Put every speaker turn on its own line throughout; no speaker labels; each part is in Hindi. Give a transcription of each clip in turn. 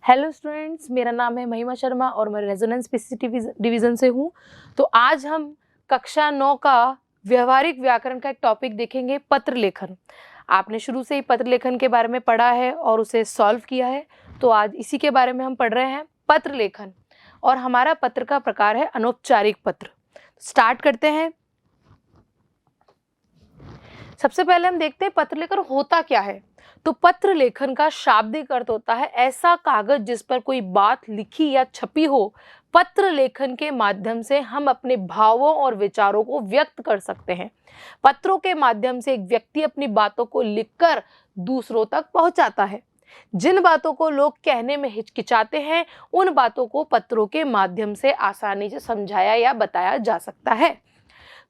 हेलो स्टूडेंट्स, मेरा नाम है महिमा शर्मा और मैं रेजोनेंस पीसीटी डिवीज़न से हूँ। तो आज हम कक्षा 9 का व्यवहारिक व्याकरण का एक टॉपिक देखेंगे, पत्र लेखन। आपने शुरू से ही पत्र लेखन के बारे में पढ़ा है और उसे सॉल्व किया है, तो आज इसी के बारे में हम पढ़ रहे हैं, पत्र लेखन। और हमारा पत्र का प्रकार है अनौपचारिक पत्र। स्टार्ट करते हैं। सबसे पहले हम देखते हैं पत्र लेखन होता क्या है। तो पत्र लेखन का शाब्दिक अर्थ होता है ऐसा कागज जिस पर कोई बात लिखी या छपी हो। पत्र लेखन के माध्यम से हम अपने भावों और विचारों को व्यक्त कर सकते हैं। पत्रों के माध्यम से एक व्यक्ति अपनी बातों को लिखकर दूसरों तक पहुंचाता है। जिन बातों को लोग कहने में हिचकिचाते हैं, उन बातों को पत्रों के माध्यम से आसानी से समझाया या बताया जा सकता है।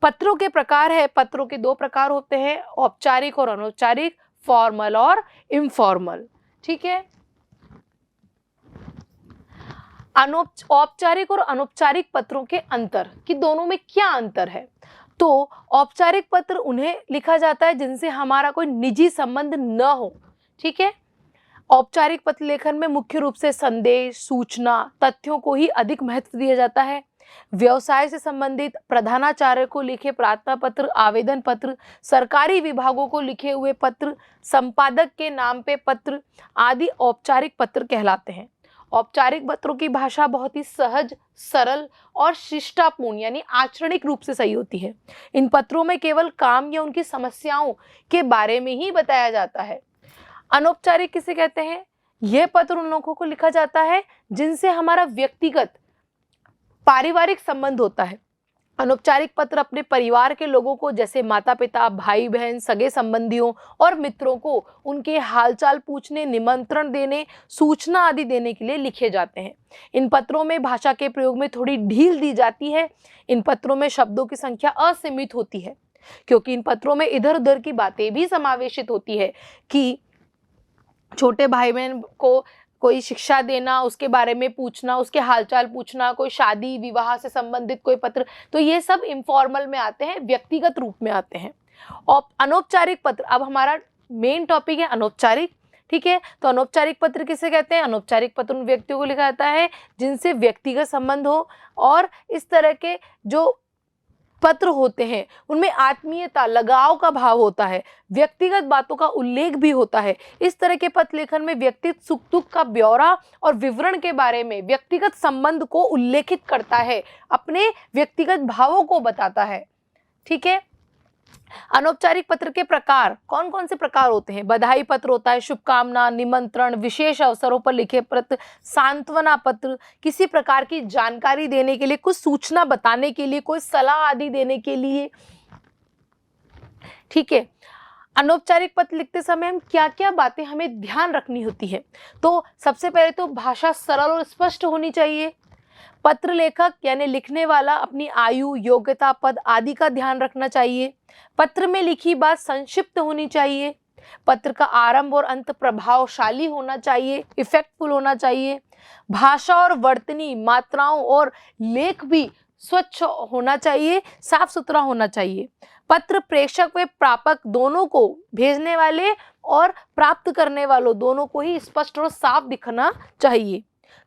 पत्रों के प्रकार है, पत्रों के दो प्रकार होते हैं, औपचारिक और अनौपचारिक, फॉर्मल और इनफॉर्मल। ठीक है। औपचारिक और अनौपचारिक पत्रों के अंतर कि दोनों में क्या अंतर है। तो औपचारिक पत्र उन्हें लिखा जाता है जिनसे हमारा कोई निजी संबंध न हो। ठीक है। औपचारिक पत्र लेखन में मुख्य रूप से संदेश, सूचना, तथ्यों को ही अधिक महत्व दिया जाता है। व्यवसाय से संबंधित, प्रधानाचार्य को लिखे प्रार्थना पत्र, आवेदन पत्र, सरकारी विभागों को लिखे हुए पत्र, संपादक के नाम पे पत्र आदि औपचारिक पत्र कहलाते हैं। औपचारिक पत्रों की भाषा बहुत ही सहज, सरल और शिष्टापूर्ण यानी आचरणिक रूप से सही होती है। इन पत्रों में केवल काम या उनकी समस्याओं के बारे में ही बताया जाता है। अनौपचारिक किसे कहते हैं? यह पत्र उन लोगों को लिखा जाता है जिनसे हमारा व्यक्तिगत पारिवारिक संबंध होता है। अनौपचारिक पत्र अपने परिवार के लोगों को, जैसे माता पिता, भाई बहन, सगे संबंधियों और मित्रों को उनके हालचाल पूछने, निमंत्रण देने, सूचना आदि देने के लिए लिखे जाते हैं। इन पत्रों में भाषा के प्रयोग में थोड़ी ढील दी जाती है। इन पत्रों में शब्दों की संख्या असीमित होती है, क्योंकि इन पत्रों में इधर उधर की बातें भी समावेशित होती है कि छोटे भाई बहन को कोई शिक्षा देना, उसके बारे में पूछना, उसके हालचाल पूछना, कोई शादी विवाह से संबंधित कोई पत्र, तो ये सब इनफॉर्मल में आते हैं, व्यक्तिगत रूप में आते हैं। और अनौपचारिक पत्र, अब हमारा मेन टॉपिक है अनौपचारिक। ठीक है। तो अनौपचारिक पत्र किसे कहते हैं? अनौपचारिक पत्र उन व्यक्तियों को लिखा जाता है जिनसे व्यक्तिगत संबंध हो, और इस तरह के जो पत्र होते हैं उनमें आत्मीयता, लगाव का भाव होता है, व्यक्तिगत बातों का उल्लेख भी होता है। इस तरह के पत्र लेखन में व्यक्ति सुख दुख का ब्यौरा और विवरण के बारे में, व्यक्तिगत संबंध को उल्लेखित करता है, अपने व्यक्तिगत भावों को बताता है। ठीक है। अनौपचारिक पत्र के प्रकार कौन कौन से प्रकार होते हैं? बधाई पत्र होता है, शुभकामना, निमंत्रण, विशेष अवसरों पर लिखे पत्र, सांत्वना पत्र, किसी प्रकार की जानकारी देने के लिए, कुछ सूचना बताने के लिए, कोई सलाह आदि देने के लिए। ठीक है। अनौपचारिक पत्र लिखते समय हम क्या क्या बातें हमें ध्यान रखनी होती है? तो सबसे पहले तो भाषा सरल और स्पष्ट होनी चाहिए। पत्र लेखक यानी लिखने वाला अपनी आयु, योग्यता, पद आदि का ध्यान रखना चाहिए। पत्र में लिखी बात संक्षिप्त होनी चाहिए। पत्र का आरंभ और अंत प्रभावशाली होना चाहिए, इफेक्टफुल होना चाहिए। भाषा और वर्तनी, मात्राओं और लेख भी स्वच्छ होना चाहिए, साफ सुथरा होना चाहिए। पत्र प्रेषक व प्रापक दोनों को, भेजने वाले और प्राप्त करने वालों दोनों को ही स्पष्ट और साफ दिखना चाहिए।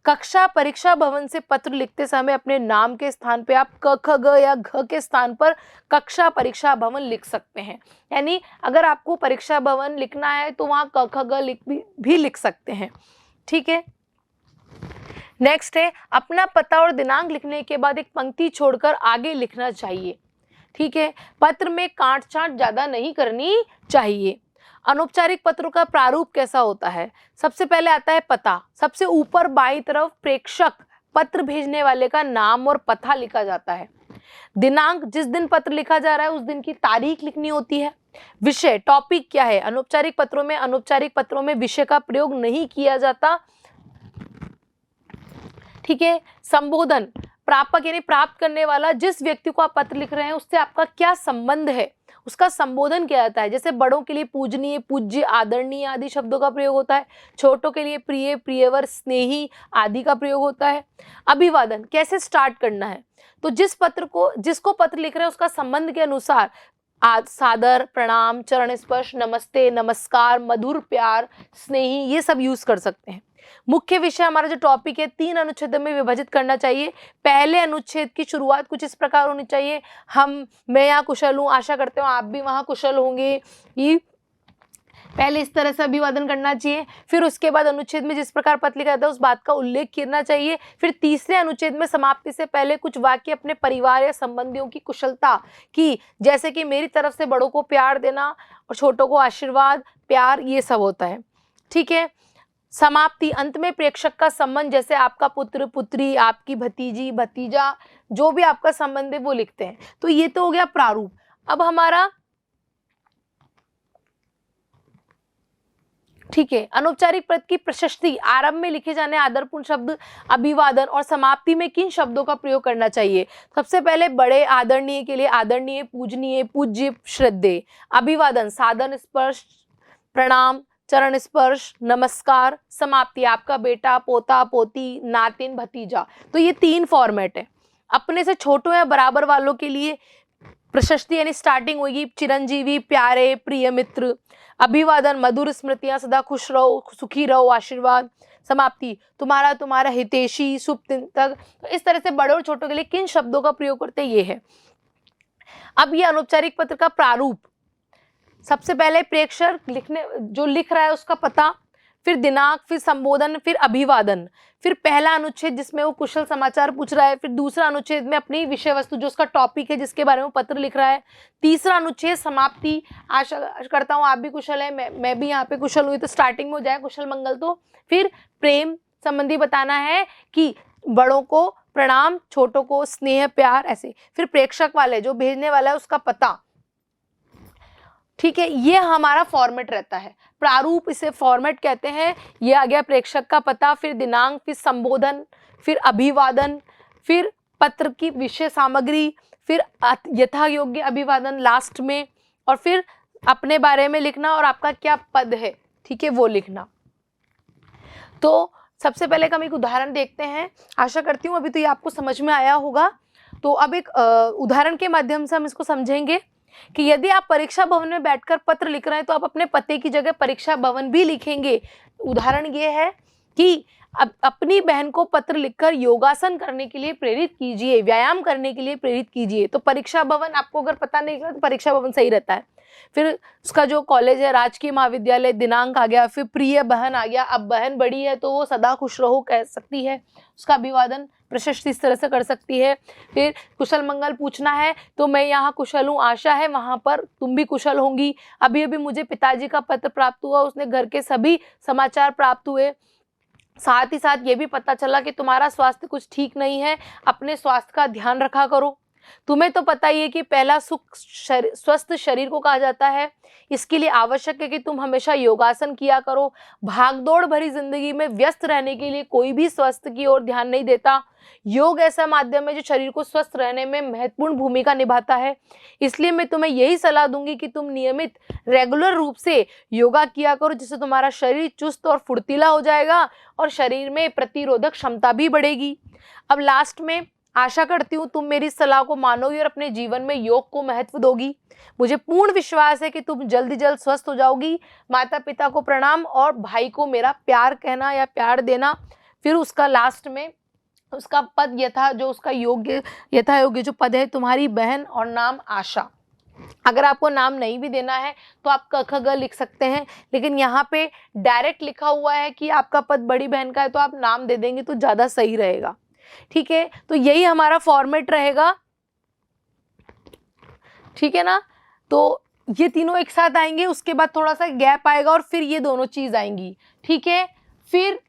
कक्षा परीक्षा भवन से पत्र लिखते समय अपने नाम के स्थान पे आप क, ख, ग या घ के स्थान पर कक्षा परीक्षा भवन लिख सकते हैं। यानी अगर आपको परीक्षा भवन लिखना है तो वहां क, ख, ग भी लिख सकते हैं। ठीक है। नेक्स्ट है, अपना पता और दिनांक लिखने के बाद एक पंक्ति छोड़कर आगे लिखना चाहिए। ठीक है। पत्र में काट छांट ज्यादा नहीं करनी चाहिए। अनौपचारिक पत्रों का प्रारूप कैसा होता है? सबसे पहले आता है पता। सबसे ऊपर बाईं तरफ प्रेषक, पत्र भेजने वाले का नाम और पता लिखा जाता है। दिनांक, जिस दिन पत्र लिखा जा रहा है उस दिन की तारीख लिखनी होती है। विषय, टॉपिक क्या है? अनौपचारिक पत्रों में विषय का प्रयोग नहीं किया जाता। ठीक है। संबोधन, प्रापक यानी प्राप्त करने वाला, जिस व्यक्ति को आप पत्र लिख रहे हैं उससे आपका क्या संबंध है, उसका संबोधन किया जाता है। जैसे बड़ों के लिए पूजनीय, पूज्य, आदरणीय आदि शब्दों का प्रयोग होता है। छोटों के लिए प्रिय, प्रियवर, स्नेही आदि का प्रयोग होता है। अभिवादन, कैसे स्टार्ट करना है? तो जिसको पत्र लिख रहे हैं उसका संबंध के अनुसार सादर, प्रणाम, चरण स्पर्श, नमस्ते, नमस्कार, मधुर प्यार, स्नेही, ये सब यूज कर सकते हैं। मुख्य विषय हमारा जो टॉपिक है 3 अनुच्छेदों में विभाजित करना चाहिए। पहले अनुच्छेद की शुरुआत कुछ इस प्रकार होनी चाहिए, मैं यहाँ कुशल हूँ, आशा करते हो आप भी वहाँ कुशल होंगे। ये पहले इस तरह से अभिवादन करना चाहिए। फिर उसके बाद अनुच्छेद में जिस प्रकार पत्र लिखा जाता है उस बात का उल्लेख करना चाहिए। फिर तीसरे अनुच्छेद में समाप्ति से पहले कुछ वाक्य अपने परिवार या संबंधियों की कुशलता की, जैसे कि मेरी तरफ से बड़ों को प्यार देना और छोटों को आशीर्वाद, प्यार, ये सब होता है। ठीक है। समाप्ति, अंत में प्रेक्षक का संबंध, जैसे आपका पुत्र पुत्री, आपकी भतीजी भतीजा, जो भी आपका संबंध है वो लिखते हैं। तो ये तो हो गया प्रारूप। अब हमारा ठीक है, अनौपचारिक पद की प्रशस्ति, आरंभ में लिखे जाने आदरपूर्ण शब्द अभिवादन और समाप्ति में किन शब्दों का प्रयोग करना चाहिए। सबसे पहले बड़े आदरणीय के लिए आदरणीय, पूजनीय, पूज्य, श्रद्धेय। अभिवादन सादर स्पर्श, प्रणाम, चरण स्पर्श, नमस्कार। समाप्ति आपका बेटा, पोता, पोती, नातिन, भतीजा। तो ये 3 फॉर्मेट है। अपने से छोटों या बराबर वालों के लिए प्रशस्ति यानी स्टार्टिंग होगी चिरंजीवी, प्यारे, प्रिय मित्र। अभिवादन मधुर स्मृतियां, सदा खुश रहो, सुखी रहो, आशीर्वाद। समाप्ति तुम्हारा, तुम्हारा हितैषी, शुभ चिंतक। तो इस तरह से बड़े और छोटों के लिए किन शब्दों का प्रयोग करते हैं, ये है। अब ये अनौपचारिक पत्र का प्रारूप, सबसे पहले प्रेक्षक जो लिख रहा है उसका पता, फिर दिनांक, फिर संबोधन, फिर अभिवादन, फिर पहला अनुच्छेद जिसमें वो कुशल समाचार पूछ रहा है, फिर दूसरा अनुच्छेद में अपनी विषय वस्तु जो उसका टॉपिक है जिसके बारे में पत्र लिख रहा है, तीसरा अनुच्छेद समाप्ति, आशा करता हूँ आप भी कुशल है, मैं भी यहाँ पे कुशल हुई, तो स्टार्टिंग में हो जाए कुशल मंगल। तो फिर प्रेम संबंधी बताना है कि बड़ों को प्रणाम, छोटों को स्नेह प्यार, ऐसे। फिर प्रेक्षक वाले जो भेजने वाला है उसका पता। ठीक है, ये हमारा फॉर्मेट रहता है। प्रारूप इसे फॉर्मेट कहते हैं। ये आ गया प्रेक्षक का पता, फिर दिनांक, फिर संबोधन, फिर अभिवादन, फिर पत्र की विषय सामग्री, फिर यथा योग्य अभिवादन लास्ट में, और फिर अपने बारे में लिखना और आपका क्या पद है, ठीक है, वो लिखना। तो सबसे पहले हम एक उदाहरण देखते हैं। आशा करती हूँ अभी तो ये आपको समझ में आया होगा। तो अब एक उदाहरण के माध्यम से हम इसको समझेंगे कि यदि आप परीक्षा भवन में बैठकर पत्र लिख रहे हैं तो आप अपने पते की जगह परीक्षा भवन भी लिखेंगे। उदाहरण ये है कि अपनी बहन को पत्र लिखकर योगासन करने के लिए प्रेरित कीजिए, व्यायाम करने के लिए प्रेरित कीजिए। तो परीक्षा भवन आपको अगर पता नहीं लगा तो परीक्षा भवन सही रहता है। फिर उसका जो कॉलेज है राजकीय महाविद्यालय, दिनांक आ गया, फिर प्रिय बहन आ गया। अब बहन बड़ी है तो वो सदा खुश रहो कह सकती है, उसका अभिवादन प्रशस्ति इस तरह से कर सकती है। फिर कुशल मंगल पूछना है तो मैं यहाँ कुशल हूँ, आशा है वहाँ पर तुम भी कुशल होंगी। अभी अभी मुझे पिताजी का पत्र प्राप्त हुआ, उसने घर के सभी समाचार प्राप्त हुए। साथ ही साथ ये भी पता चला कि तुम्हारा स्वास्थ्य कुछ ठीक नहीं है, अपने स्वास्थ्य का ध्यान रखा करो। तुम्हें तो पता ही है कि पहला सुख स्वस्थ शरीर को कहा जाता है। इसके लिए आवश्यक है कि तुम हमेशा योगासन किया करो। भागदौड़ भरी जिंदगी में व्यस्त रहने के लिए कोई भी स्वास्थ्य की ओर ध्यान नहीं देता। योग ऐसा माध्यम है जो शरीर को स्वस्थ रहने में महत्वपूर्ण भूमिका निभाता है। इसलिए मैं तुम्हें यही सलाह दूंगी कि तुम नियमित रेगुलर रूप से योगा किया करो, जिससे तुम्हारा शरीर चुस्त और फुर्तीला हो जाएगा और शरीर में प्रतिरोधक क्षमता भी बढ़ेगी। अब लास्ट में आशा करती हूँ तुम मेरी सलाह को मानोगी और अपने जीवन में योग को महत्व दोगी। मुझे पूर्ण विश्वास है कि तुम जल्दी जल्द स्वस्थ हो जाओगी। माता पिता को प्रणाम और भाई को मेरा प्यार कहना या प्यार देना। फिर उसका लास्ट में उसका पद यथा योग्य जो पद है तुम्हारी बहन और नाम आशा। अगर आपको नाम नहीं भी देना है तो आप क ख ग लिख सकते हैं, लेकिन यहाँ पे डायरेक्ट लिखा हुआ है कि आपका पद बड़ी बहन का है तो आप नाम दे देंगे तो ज़्यादा सही रहेगा। ठीक है, तो यही हमारा फॉर्मेट रहेगा। ठीक है ना, तो ये तीनों एक साथ आएंगे, उसके बाद थोड़ा सा गैप आएगा और फिर ये दोनों चीज आएंगी। ठीक है, फिर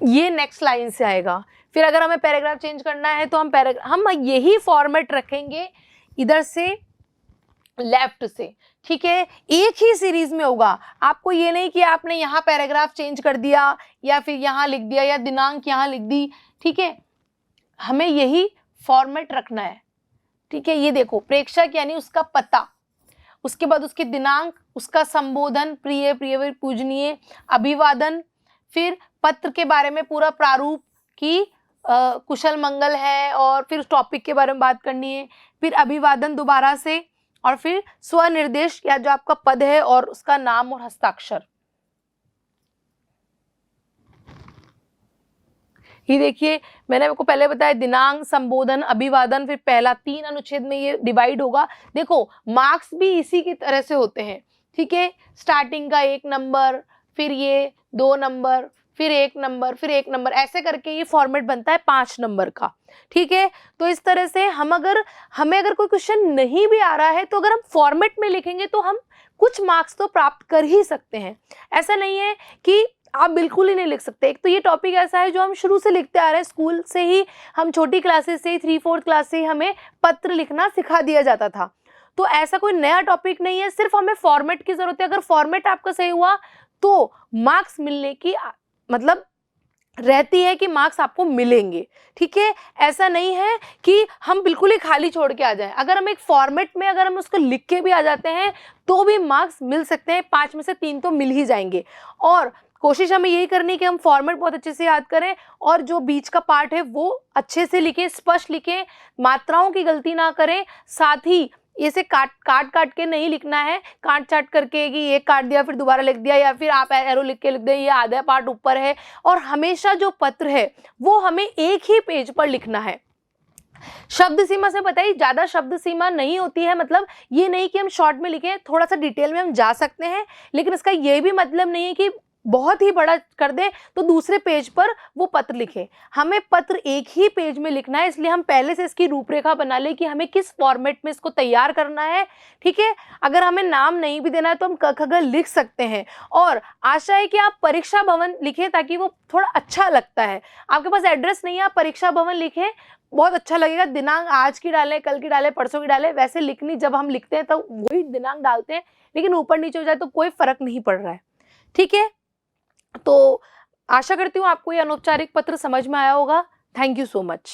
ये नेक्स्ट लाइन से आएगा। फिर अगर हमें पैराग्राफ चेंज करना है तो हम यही फॉर्मेट रखेंगे इधर से लेफ्ट से। ठीक है, एक ही सीरीज में होगा। आपको ये नहीं कि आपने यहाँ पैराग्राफ चेंज कर दिया या फिर यहाँ लिख दिया या दिनांक यहाँ लिख दी। ठीक है, हमें यही फॉर्मेट रखना है। ठीक है, ये देखो प्रेक्षक यानी उसका पता, उसके बाद उसके दिनांक, उसका संबोधन प्रिय प्रिय पूजनीय, अभिवादन, फिर पत्र के बारे में पूरा प्रारूप कि कुशल मंगल है और फिर टॉपिक के बारे में बात करनी है, फिर अभिवादन दोबारा से, और फिर स्वनिर्देश या जो आपका पद है और उसका नाम और हस्ताक्षर। ये देखिए, मैंने आपको पहले बताया दिनांक, संबोधन, अभिवादन, फिर पहला 3 अनुच्छेद में ये डिवाइड होगा। देखो मार्क्स भी इसी की तरह से होते हैं, ठीक है। स्टार्टिंग का 1 नंबर, फिर ये 2 नंबर, फिर 1 नंबर, फिर 1 नंबर, ऐसे करके ये फॉर्मेट बनता है 5 नंबर का, ठीक है। तो इस तरह से हमें अगर कोई क्वेश्चन नहीं भी आ रहा है तो अगर हम फॉर्मेट में लिखेंगे तो हम कुछ मार्क्स तो प्राप्त कर ही सकते हैं। ऐसा नहीं है कि आप बिल्कुल ही नहीं लिख सकते। एक तो ये टॉपिक ऐसा है जो हम शुरू से लिखते आ रहे हैं, स्कूल से ही, हम छोटी क्लासेस से ही, 3-4 क्लास से ही हमें पत्र लिखना सिखा दिया जाता था। तो ऐसा कोई नया टॉपिक नहीं है, सिर्फ हमें फॉर्मेट की जरूरत है। अगर फॉर्मेट आपका सही हुआ तो मार्क्स मिलने की मतलब रहती है कि मार्क्स आपको मिलेंगे, ठीक है। ऐसा नहीं है कि हम बिल्कुल ही खाली छोड़ के आ जाएं। अगर हम एक फॉर्मेट में अगर हम उसको लिख के भी आ जाते हैं तो भी मार्क्स मिल सकते हैं, 5 में से 3 तो मिल ही जाएंगे। और कोशिश हमें यही करनी है कि हम फॉर्मेट बहुत अच्छे से याद करें और जो बीच का पार्ट है वो अच्छे से लिखें, स्पष्ट लिखें, मात्राओं की गलती ना करें। साथ ही इसे काट के नहीं लिखना है, काट चाट करके कि ये काट दिया फिर दोबारा लिख दिया, या फिर आप एरो लिख के लिख दें ये आधा पार्ट ऊपर है। और हमेशा जो पत्र है वो हमें एक ही पेज पर लिखना है। शब्द सीमा से बताइए, ज्यादा शब्द सीमा नहीं होती है, मतलब ये नहीं कि हम शॉर्ट में लिखें, थोड़ा सा डिटेल में हम जा सकते हैं, लेकिन इसका ये भी मतलब नहीं है कि बहुत ही बड़ा कर दें तो दूसरे पेज पर वो पत्र लिखें। हमें पत्र एक ही पेज में लिखना है, इसलिए हम पहले से इसकी रूपरेखा बना लें कि हमें किस फॉर्मेट में इसको तैयार करना है, ठीक है। अगर हमें नाम नहीं भी देना है तो हम क ख ग लिख सकते हैं। और आशा है कि आप परीक्षा भवन लिखें ताकि वो थोड़ा अच्छा लगता है। आपके पास एड्रेस नहीं है, आप परीक्षा भवन लिखें, बहुत अच्छा लगेगा। दिनांक आज की डालें, कल की डालें, परसों की डालें, वैसे लिखनी जब हम लिखते हैं तो वही दिनांक डालते हैं, लेकिन ऊपर नीचे हो जाए तो कोई फर्क नहीं पड़ रहा है, ठीक है। तो आशा करती हूँ आपको ये अनौपचारिक पत्र समझ में आया होगा। Thank you so much.